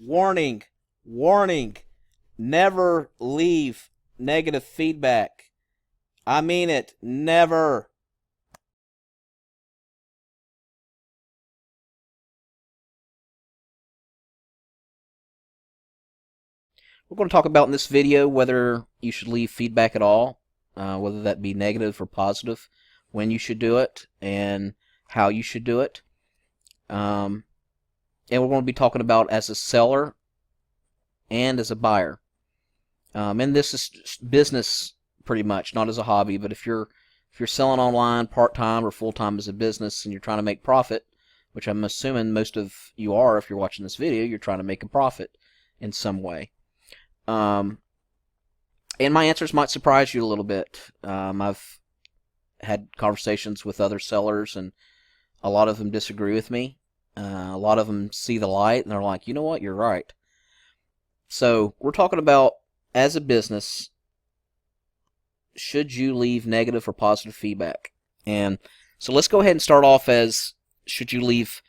Warning, warning, never leave negative feedback. I mean it, never. We're going to talk about in this video whether you should leave feedback at all, whether that be negative or positive, when you should do it, and how you should do it. And we're going to be talking about as a seller and as a buyer. And this is business pretty much, not as a hobby, but if you're selling online part-time or full-time as a business and you're trying to make profit, which I'm assuming most of you are if you're watching this video, you're trying to make a profit in some way. And my answers might surprise you a little bit. I've had conversations with other sellers, and a lot of them disagree with me. A lot of them see the light, and they're like, you know what, you're right. So we're talking about, as a business, should you leave negative or positive feedback? And so let's go ahead and start off as, should you leave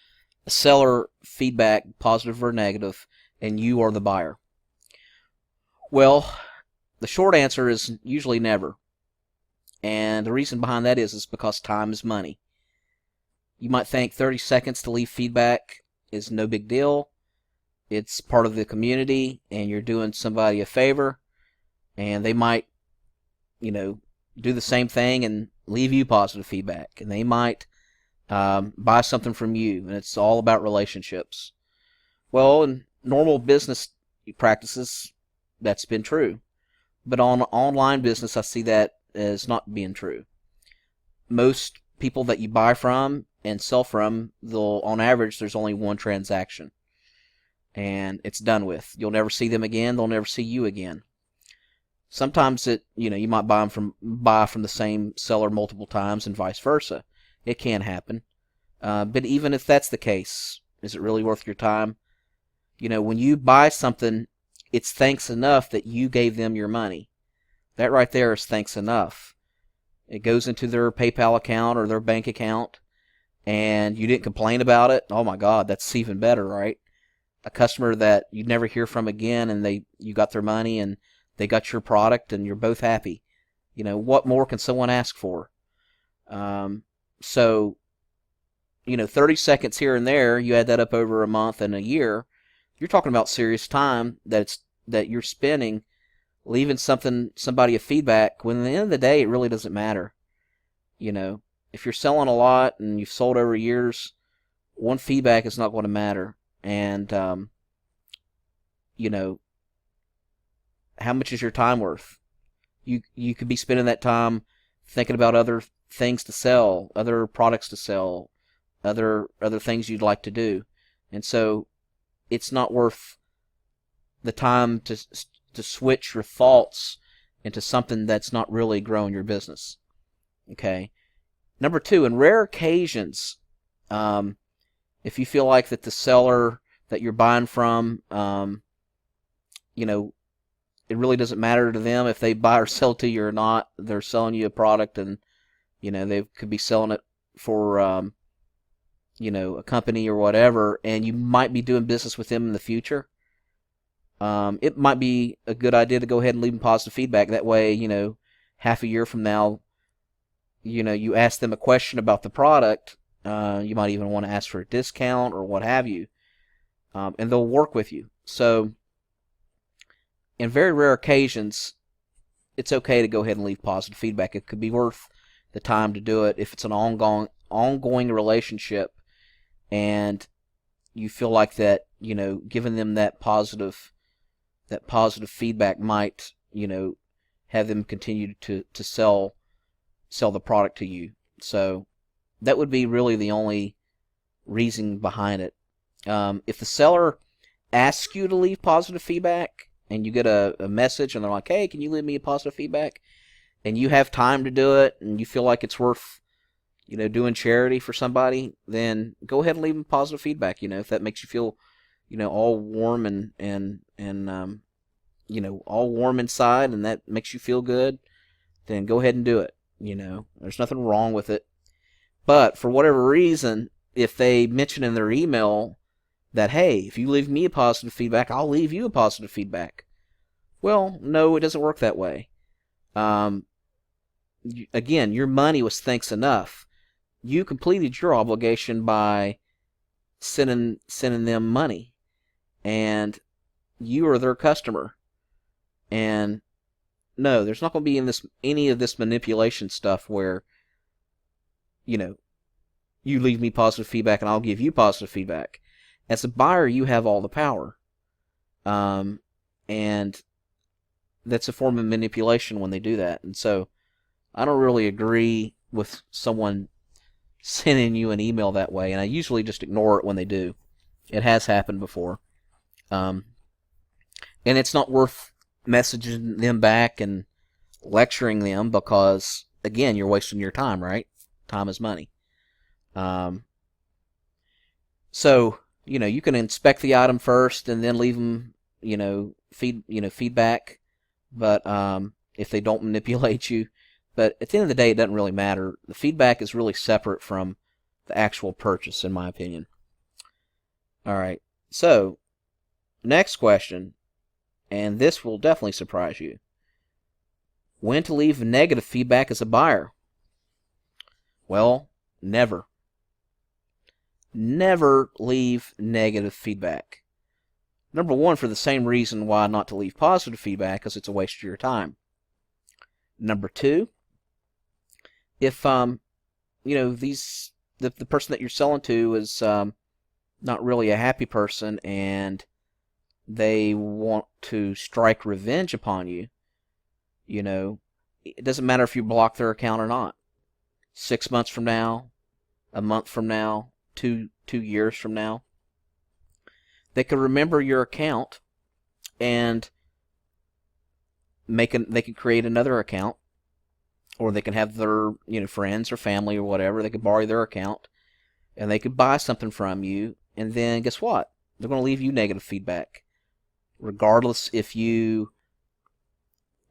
a seller feedback, positive or negative, and you are the buyer? Well, the short answer is usually never. And the reason behind that is because time is money. You might think 30 seconds to leave feedback is no big deal. It's part of the community, and you're doing somebody a favor, and they might, do the same thing and leave you positive feedback, and they might buy something from you, and it's all about relationships. Well, in normal business practices, that's been true. But on online business, I see that as not being true. Most people that you buy from and sell from, on average, there's only one transaction. And it's done with. You'll never see them again. They'll never see you again. Sometimes you might buy from the same seller multiple times and vice versa. It can happen. But even if that's the case, is it really worth your time? When you buy something, it's thanks enough that you gave them your money. That right there is thanks enough. It goes into their PayPal account or their bank account, and you didn't complain about it. Oh my God, that's even better, right? A customer that you'd never hear from again, and you got their money and they got your product, and you're both happy. What more can someone ask for? So 30 seconds here and there, you add that up over a month and a year, you're talking about serious time that you're spending leaving somebody a feedback, when at the end of the day, it really doesn't matter. If you're selling a lot and you've sold over years, one feedback is not going to matter. And, how much is your time worth? You could be spending that time thinking about other things to sell, other products to sell, other things you'd like to do. And so it's not worth the time to switch your thoughts into something that's not really growing your business. Okay. Number two, in rare occasions, if you feel like that the seller that you're buying from, it really doesn't matter to them if they buy or sell to you or not. They're selling you a product, and they could be selling it for a company or whatever, and you might be doing business with them in the future. It might be a good idea to go ahead and leave them positive feedback. That way, half a year from now, you ask them a question about the product. You might even want to ask for a discount or what have you, and they'll work with you. So, in very rare occasions, it's okay to go ahead and leave positive feedback. It could be worth the time to do it if it's an ongoing relationship, and you feel like that, giving them that positive feedback might, have them continue to sell the product to you. So that would be really the only reason behind it. If the seller asks you to leave positive feedback and you get a message and they're like, hey, can you leave me a positive feedback? And you have time to do it and you feel like it's worth, doing charity for somebody, then go ahead and leave them positive feedback. If that makes you feel, all warm and all warm inside, and that makes you feel good, then go ahead and do it. There's nothing wrong with it. But for whatever reason, if they mention in their email that, hey, if you leave me a positive feedback, I'll leave you a positive feedback. Well, no, it doesn't work that way. Again, your money was thanks enough. You completed your obligation by sending them money, and you are their customer. And no, there's not going to be any of this manipulation stuff where, you leave me positive feedback and I'll give you positive feedback. As a buyer, you have all the power. And that's a form of manipulation when they do that. And so I don't really agree with someone sending you an email that way, and I usually just ignore it when they do. It has happened before. And it's not worth messaging them back and lecturing them because, again, you're wasting your time, right? Time is money. So, you can inspect the item first and then leave them, feedback. But if they don't manipulate you, but at the end of the day, it doesn't really matter. The feedback is really separate from the actual purchase, in my opinion. All right. So, next question, and this will definitely surprise you. When to leave negative feedback as a buyer? Well, never. Never leave negative feedback. Number one, for the same reason why not to leave positive feedback, because it's a waste of your time. Number two, if the person that you're selling to is not really a happy person and they want to strike revenge upon you, it doesn't matter if you block their account or not. 6 months from now, a month from now, two years from now, they could remember your account and they could create another account, or they can have their friends or family or whatever. They could borrow their account and they could buy something from you, and then guess what? They're going to leave you negative feedback, regardless if you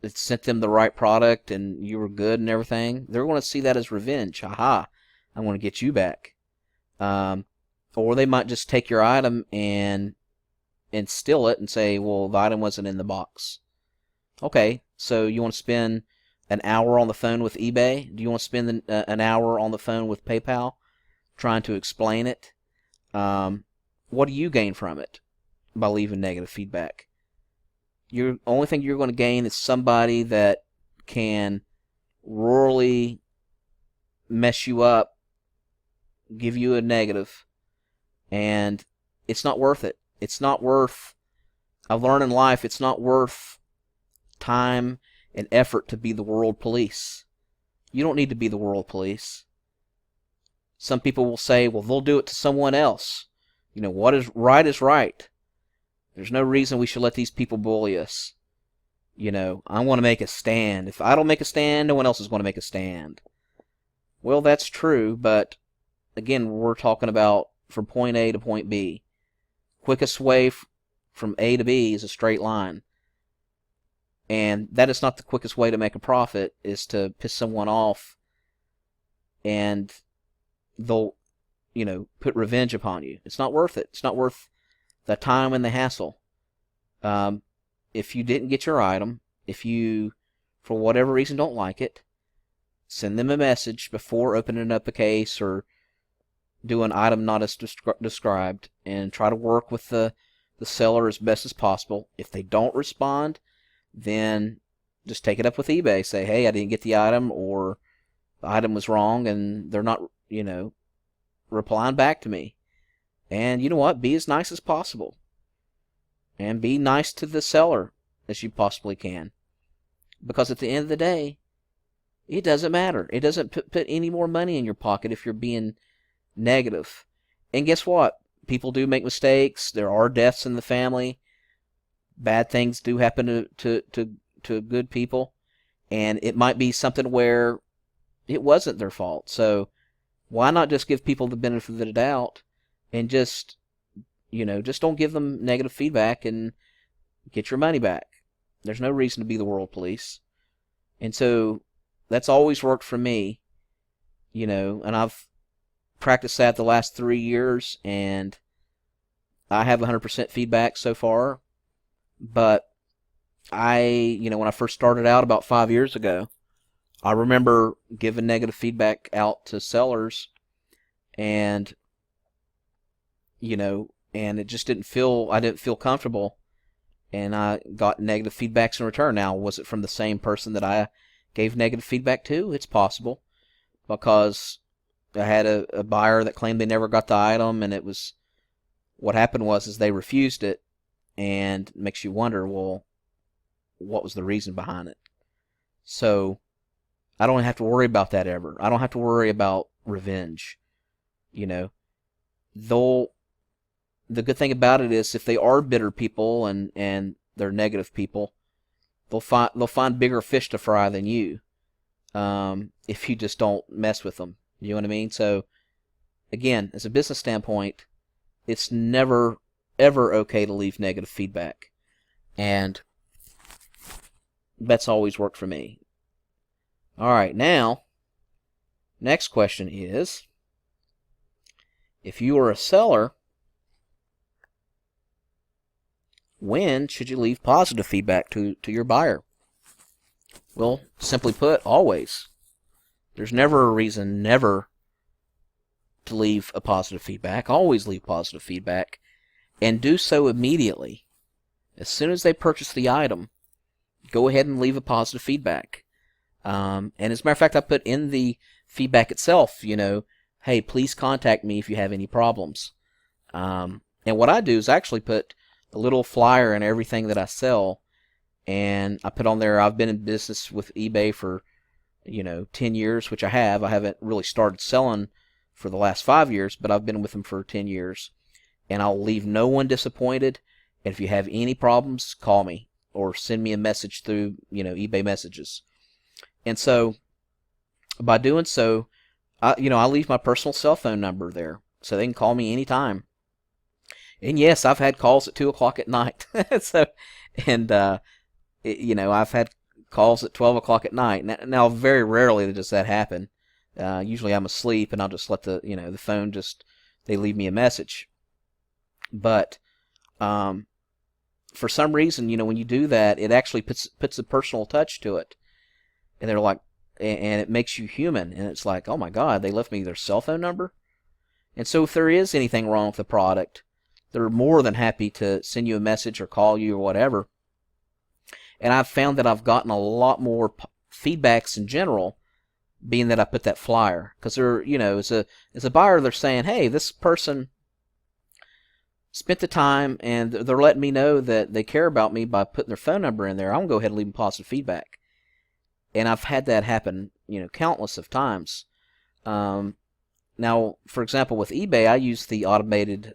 sent them the right product and you were good and everything. They're going to see that as revenge. Aha, I'm going to get you back. Or they might just take your item and steal it and say, well, the item wasn't in the box. Okay, so you want to spend an hour on the phone with eBay? Do you want to spend an hour on the phone with PayPal trying to explain it? What do you gain from it by leaving negative feedback? The only thing you're going to gain is somebody that can royally mess you up, give you a negative, and it's not worth it. It's not worth, I've learned in life, it's not worth time and effort to be the world police. You don't need to be the world police. Some people will say, well, they'll do it to someone else. What is right is right. There's no reason we should let these people bully us. I want to make a stand. If I don't make a stand, no one else is going to make a stand. Well, that's true, but again, we're talking about from point A to point B. Quickest way from A to B is a straight line. And that is not the quickest way to make a profit, is to piss someone off and they'll, put revenge upon you. It's not worth it. It's not worth the time and the hassle. If you didn't get your item, if you, for whatever reason, don't like it, send them a message before opening up a case or do an item not as described, and try to work with the seller as best as possible. If they don't respond, then just take it up with eBay. Say, hey, I didn't get the item, or the item was wrong, and they're not, replying back to me. And you know what? Be as nice as possible. And be nice to the seller as you possibly can. Because at the end of the day, it doesn't matter. It doesn't put any more money in your pocket if you're being negative. And guess what? People do make mistakes. There are deaths in the family. Bad things do happen to good people. And it might be something where it wasn't their fault. So why not just give people the benefit of the doubt and just don't give them negative feedback and get your money back. There's no reason to be the world police. And so that's always worked for me, and I've practiced that the last 3 years, and I have 100% feedback so far, but when I first started out about 5 years ago, I remember giving negative feedback out to sellers, and and it just I didn't feel comfortable, and I got negative feedbacks in return. Now, was it from the same person that I gave negative feedback to? It's possible, because I had a buyer that claimed they never got the item, and what happened was they refused it, and it makes you wonder, well, what was the reason behind it? So I don't have to worry about that ever. I don't have to worry about revenge. They'll The good thing about it is, if they are bitter people and they're negative people, they'll find bigger fish to fry than you, if you just don't mess with them. You know what I mean? So again, as a business standpoint, it's never ever okay to leave negative feedback, and that's always worked for me. All right, now next question is, if you are a seller, when should you leave positive feedback to your buyer? Well, simply put, always. There's never a reason never to leave a positive feedback. Always leave positive feedback, and do so immediately. As soon as they purchase the item, go ahead and leave a positive feedback. And as a matter of fact, I put in the feedback itself, hey, please contact me if you have any problems. And what I do is actually put a little flyer in everything that I sell, and I put on there, I've been in business with eBay for 10 years, which I have. I haven't really started selling for the last 5 years, but I've been with them for 10 years, and I'll leave no one disappointed. And if you have any problems, call me or send me a message through eBay messages. And so by doing so, I leave my personal cell phone number there, so they can call me anytime. And yes, I've had calls at 2 o'clock at night. I've had calls at 12 o'clock at night. Now, very rarely does that happen. Usually I'm asleep, and I'll just let the phone they leave me a message. But for some reason, when you do that, it actually puts a personal touch to it. And they're like, and it makes you human. And it's like, oh my God, they left me their cell phone number. And so if there is anything wrong with the product, they're more than happy to send you a message or call you or whatever. And I've found that I've gotten a lot more feedbacks in general, being that I put that flyer. Because they're, as a buyer, they're saying, hey, this person spent the time, and they're letting me know that they care about me by putting their phone number in there. I'm going to go ahead and leave them positive feedback. And I've had that happen, countless of times. Now, for example, with eBay, I use the automated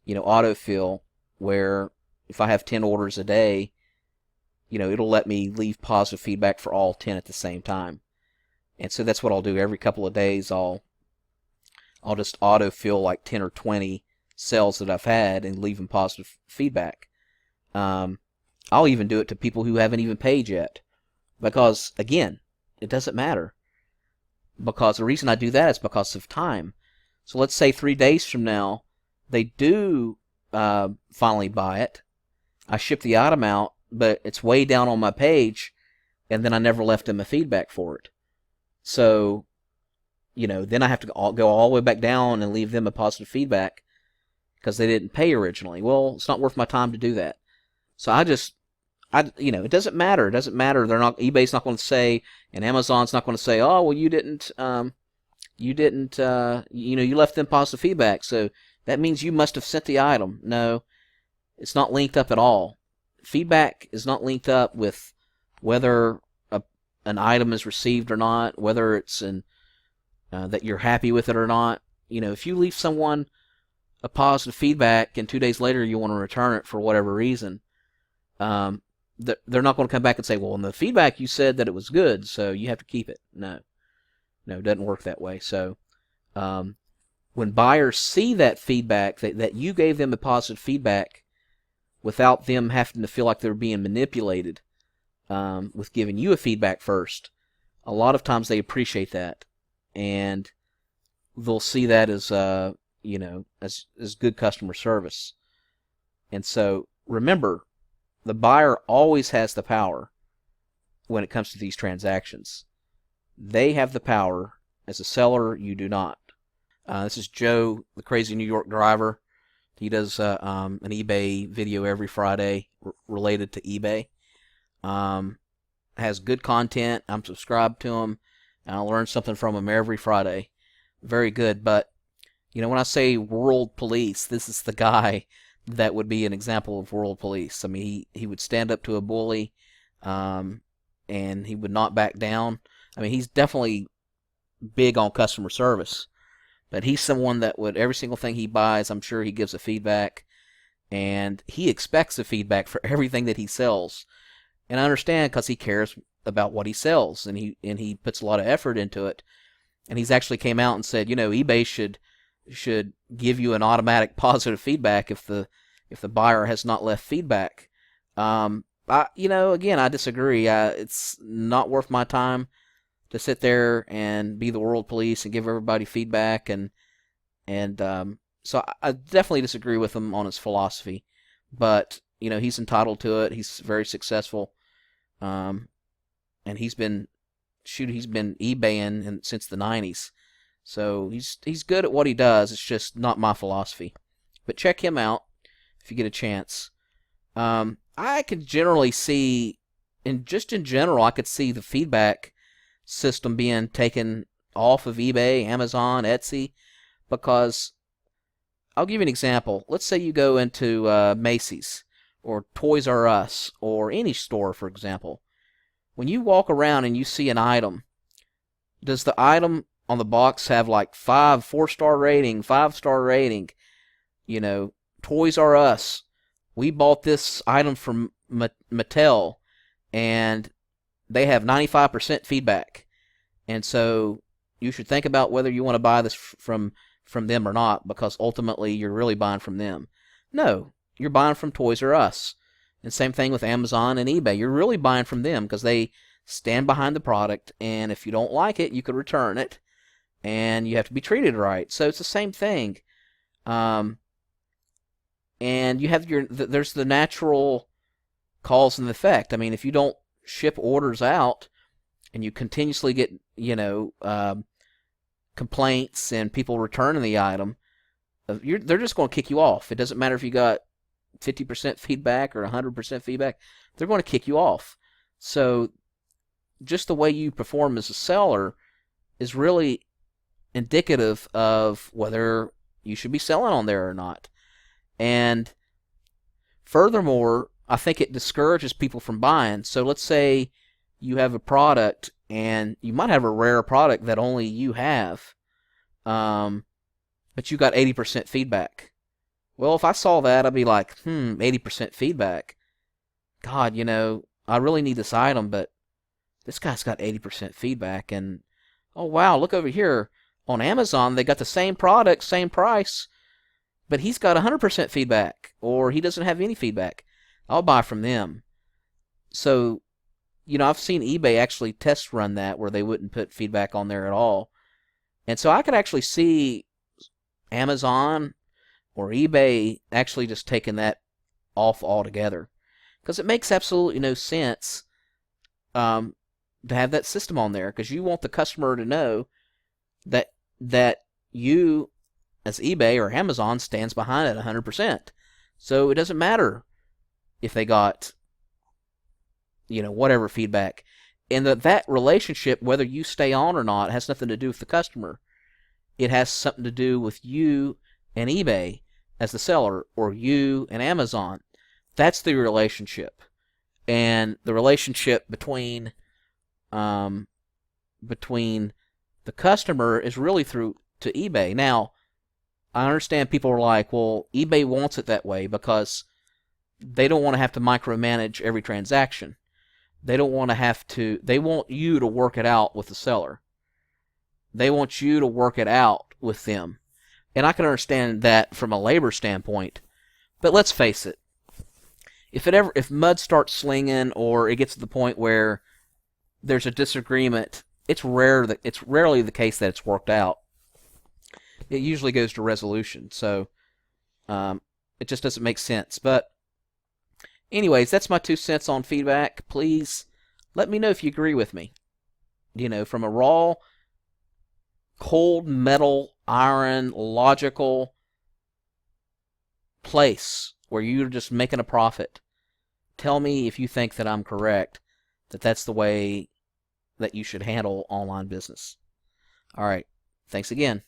autofill, where if I have 10 orders a day, it'll let me leave positive feedback for all 10 at the same time. And so that's what I'll do. Every couple of days, I'll just autofill like 10 or 20 sales that I've had and leave them positive feedback. I'll even do it to people who haven't even paid yet, because again, it doesn't matter. Because the reason I do that is because of time. So let's say 3 days from now, they do finally buy it. I ship the item out, but it's way down on my page, and then I never left them a feedback for it. So, then I have to go all the way back down and leave them a positive feedback because they didn't pay originally. Well, it's not worth my time to do that. So it doesn't matter. It doesn't matter. eBay's not going to say, and Amazon's not going to say, oh, well, you left them positive feedback, so that means you must have sent the item. No, it's not linked up at all. Feedback is not linked up with whether an item is received or not, whether it's that you're happy with it or not. If you leave someone a positive feedback and 2 days later you want to return it for whatever reason, they're not going to come back and say, well, in the feedback you said that it was good, so you have to keep it. No, it doesn't work that way. So when buyers see that feedback, that you gave them a positive feedback without them having to feel like they're being manipulated with giving you a feedback first, a lot of times they appreciate that, and they'll see that as as good customer service. And so remember, the buyer always has the power when it comes to these transactions. They have the power. As a seller, you do not. This is Joe, the crazy New York driver. He does an eBay video every Friday related to eBay. Has good content. I'm subscribed to him, and I learn something from him every Friday. Very good. But when I say world police, this is the guy that would be an example of world police. I mean, he would stand up to a bully, and he would not back down. I mean, he's definitely big on customer service, but he's someone that would, every single thing he buys, I'm sure he gives a feedback, and he expects a feedback for everything that he sells. And I understand, because he cares about what he sells, and he puts a lot of effort into it. And he's actually came out and said, eBay should give you an automatic positive feedback if the buyer has not left feedback. Again, I disagree. It's not worth my time to sit there and be the world police and give everybody feedback, and so I definitely disagree with him on his philosophy. But he's entitled to it. He's very successful, and he's been eBaying since the 90s. So he's good at what he does. It's just not my philosophy. But check him out if you get a chance. I could generally see, in general, I could see the feedback system being taken off of eBay, Amazon, Etsy, because I'll give you an example. Let's say you go into Macy's or Toys R Us or any store, for example. When you walk around and you see an item, does the item on the box have like 4-star rating, 5-star rating? Toys R Us, we bought this item from Mattel, and they have 95% feedback. And so you should think about whether you want to buy this from them or not, because ultimately you're really buying from them. No, you're buying from Toys R Us. And same thing with Amazon and eBay. You're really buying from them because they stand behind the product, and if you don't like it, you could return it, and you have to be treated right. So it's the same thing. And you have there's the natural cause and effect. I mean, if you don't ship orders out and you continuously get complaints and people returning the item, they're just going to kick you off. It doesn't matter if you got 50% feedback or 100% feedback. They're going to kick you off. So just the way you perform as a seller is really indicative of whether you should be selling on there or not. And furthermore, I think it discourages people from buying. So let's say you have a product, and you might have a rare product that only you have, but you got 80% feedback. Well, if I saw that, I'd be like, 80% feedback. God, I really need this item, but this guy's got 80% feedback. And, oh, wow, look over here. On Amazon, they got the same product, same price, but he's got 100% feedback, or he doesn't have any feedback. I'll buy from them. So, I've seen eBay actually test run that, where they wouldn't put feedback on there at all. And so I could actually see Amazon or eBay actually just taking that off altogether, because it makes absolutely no sense to have that system on there, because you want the customer to know that you, as eBay or Amazon, stands behind it 100%. So it doesn't matter if they got whatever feedback. And that relationship, whether you stay on or not, has nothing to do with the customer. It has something to do with you and eBay as the seller, or you and Amazon. That's the relationship. And the relationship between the customer is really through to eBay. Now, I understand people are like, well, eBay wants it that way because they don't want to have to micromanage every transaction. They don't want to have to, they want you to work it out with the seller. They want you to work it out with them. And I can understand that from a labor standpoint. But let's face it. If mud starts slinging, or it gets to the point where there's a disagreement, it's rarely the case that it's worked out. it usually goes to resolution. So it just doesn't make sense. But anyways, that's my 2 cents on feedback. Please let me know if you agree with me. From a raw, cold metal, iron, logical place where you're just making a profit. Tell me if you think that I'm correct, that that's the way that you should handle online business. All right. Thanks again.